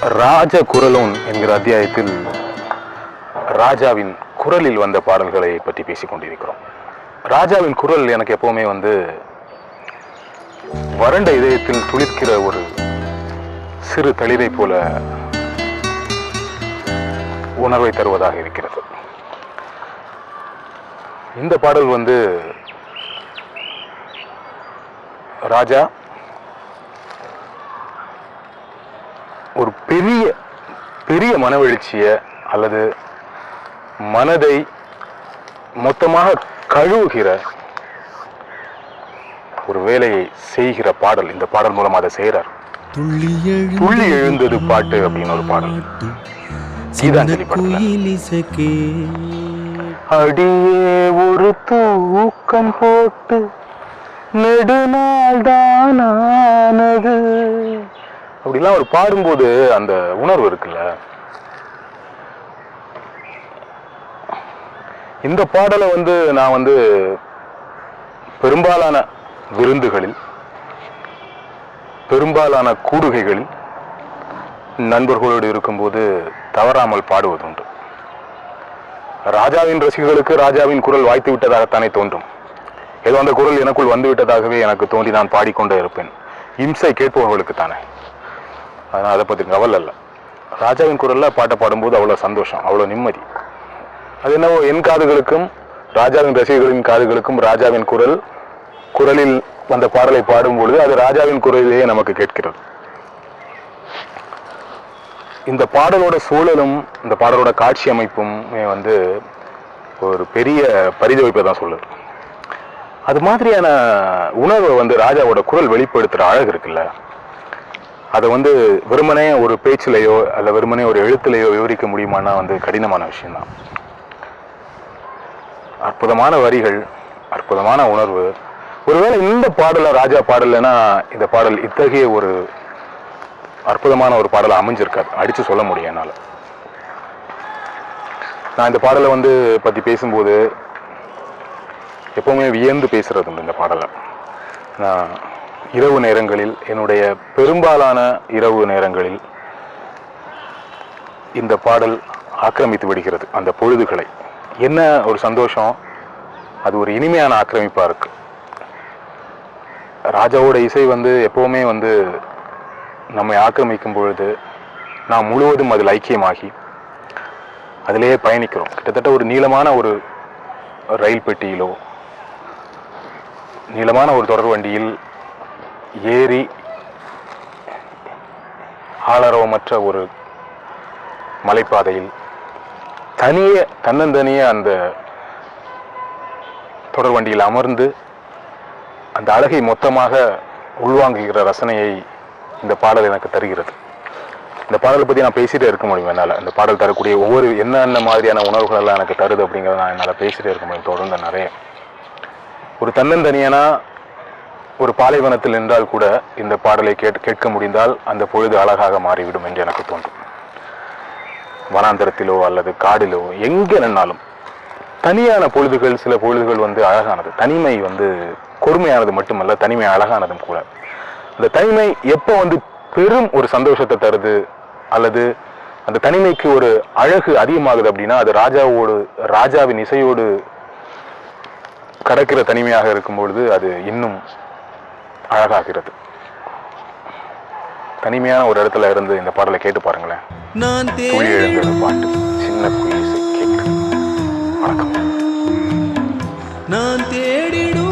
ராஜ குரலோன் என்கிற அத்தியாயத்தில் ராஜாவின் குரலில் வந்த பாடல்களை பற்றி பேசிக் கொண்டிருக்கிறோம். ராஜாவின் குரல் எனக்கு எப்பவுமே வறண்ட இதயத்தில் துளிர்க்கிற ஒரு சிறு தளிரை போல உணர்வை தருவதாக இருக்கிறது. இந்த பாடல் ராஜா ஒரு பெரிய பெரிய மனவெழுச்சிய அல்லது மனதை மொத்தமாக கழுவுகிற ஒரு வேலையை செய்கிற பாடல். இந்த பாடல் மூலம் அதை செய்யறார். துள்ளி எழுந்தது பாட்டு அப்படின்னு ஒரு பாடல் கீதாஞ்சலி படத்துல. அடியே ஒரு தூக்கம் போட்டு நெடுநாள் தானானது அப்படிலாம் அவர் பாடும்போது அந்த உணர்வு இருக்குல்ல. இந்த பாடலை நான் பெரும்பாலான விருந்துகளில், பெரும்பாலான கூடுகைகளில் நண்பர்களோடு இருக்கும்போது தவறாமல் பாடுவதுண்டு. ராஜாவின் ரசிகர்களுக்கு ராஜாவின் குரல் வாய்த்து விட்டதாகத்தானே தோன்றும். ஏதோ அந்த குரல் எனக்குள் வந்து விட்டதாகவே எனக்கு தோன்றி நான் பாடிக்கொண்டே இருப்பேன். இம்சை கேட்பவர்களுக்கு தானே. அதனால் அதை பற்றி கவலை இல்லை. ராஜாவின் குரலில் பாட்டை பாடும்போது அவ்வளோ சந்தோஷம், அவ்வளோ நிம்மதி. அது என்னவோ என் காதுகளுக்கும் ராஜாவின் ரசிகர்களின் காதுகளுக்கும் ராஜாவின் குரலில் வந்த பாடலை பாடும்பொழுது அது ராஜாவின் குரலிலேயே நமக்கு கேட்கிறது. இந்த பாடலோட சூழலும் இந்த பாடலோட காட்சி அமைப்பும் ஒரு பெரிய பரிதவிப்பை தான் சொல்லுது. அது மாதிரியான உணர்வை ராஜாவோட குரல் வெளிப்படுத்துகிற அழகு இருக்குல்ல, அதை வெறுமனே ஒரு பேச்சிலையோ அல்ல வெறுமனே ஒரு எழுத்துலையோ விவரிக்க முடியுமானா கடினமான விஷயம்தான். அற்புதமான வரிகள், அற்புதமான உணர்வு. ஒருவேளை இந்த பாடலை ராஜா பாடலைன்னா இந்த பாடல் இத்தகைய ஒரு அற்புதமான ஒரு பாடலை அமைஞ்சிருக்காது, அடிச்சு சொல்ல முடியும் என்னால். நான் இந்த பாடலை பற்றி பேசும்போது எப்பவுமே வியந்து பேசுறது உண்டு. இந்த பாடலை நான் இரவு நேரங்களில், என்னுடைய பெரும்பாலான இரவு நேரங்களில் இந்த பாடல் ஆக்கிரமித்து விடுகிறது அந்த பொழுதுகளை. என்ன ஒரு சந்தோஷம், அது ஒரு இனிமையான ஆக்கிரமிப்பா இருக்கு. ராஜாவோட இசை எப்பவுமே நம்மை ஆக்கிரமிக்கும் பொழுது நாம் முழுவதும் அதில் ஐக்கியமாகி அதிலேயே பயணிக்கிறோம். கிட்டத்தட்ட ஒரு நீளமான ஒரு ரயில் பெட்டியிலோ நீளமான ஒரு தொடர் வண்டியில் ஏறி ஆளரவமற்ற ஒரு மலைப்பாதையில் தன்னந்தனியே அந்த தொடர் வண்டியில் அமர்ந்து அந்த அழகை மொத்தமாக உள்வாங்குகிற ரசனையை இந்த பாடல் எனக்கு தருகிறது. இந்த பாடலை பற்றி நான் பேசிகிட்டே இருக்க முடியும் என்னால். இந்த பாடல் தரக்கூடிய ஒவ்வொரு என்னென்ன மாதிரியான உணர்வுகள் எல்லாம் எனக்கு தருது அப்படிங்கிறத நான் என்னால் பேசிகிட்டே இருக்க முடியும் தொடர்ந்து நிறைய. ஒரு தன்னந்தனியனா ஒரு பாலைவனத்தில் நின்றால் கூட இந்த பாடலை கேட்க முடிந்தால் அந்த பொழுது அழகாக மாறிவிடும் என்று எனக்கு தோன்றும். வனாந்தரத்திலோ அல்லது காடிலோ எங்கே நின்னாலும் தனியான பொழுதுகள், சில பொழுதுகள் அழகானது. தனிமை கொடுமையானது மட்டுமல்ல, தனிமை அழகானதும் கூட. அந்த தனிமை எப்போ பெரும் ஒரு சந்தோஷத்தை தருது அல்லது அந்த தனிமைக்கு ஒரு அழகு அதிகமாகுது அப்படின்னா அது ராஜாவின் இசையோடு கடக்கிற தனிமையாக இருக்கும் பொழுது அது இன்னும் அழகாகிறது. தனிமையான ஒரு இடத்துல இருந்து இந்த பாடலை கேட்டு பாருங்களேன். துளி எழுந்தது பாட்டு, சின்ன குயில் கேட்டு. வணக்கம். நான் தேடிடும்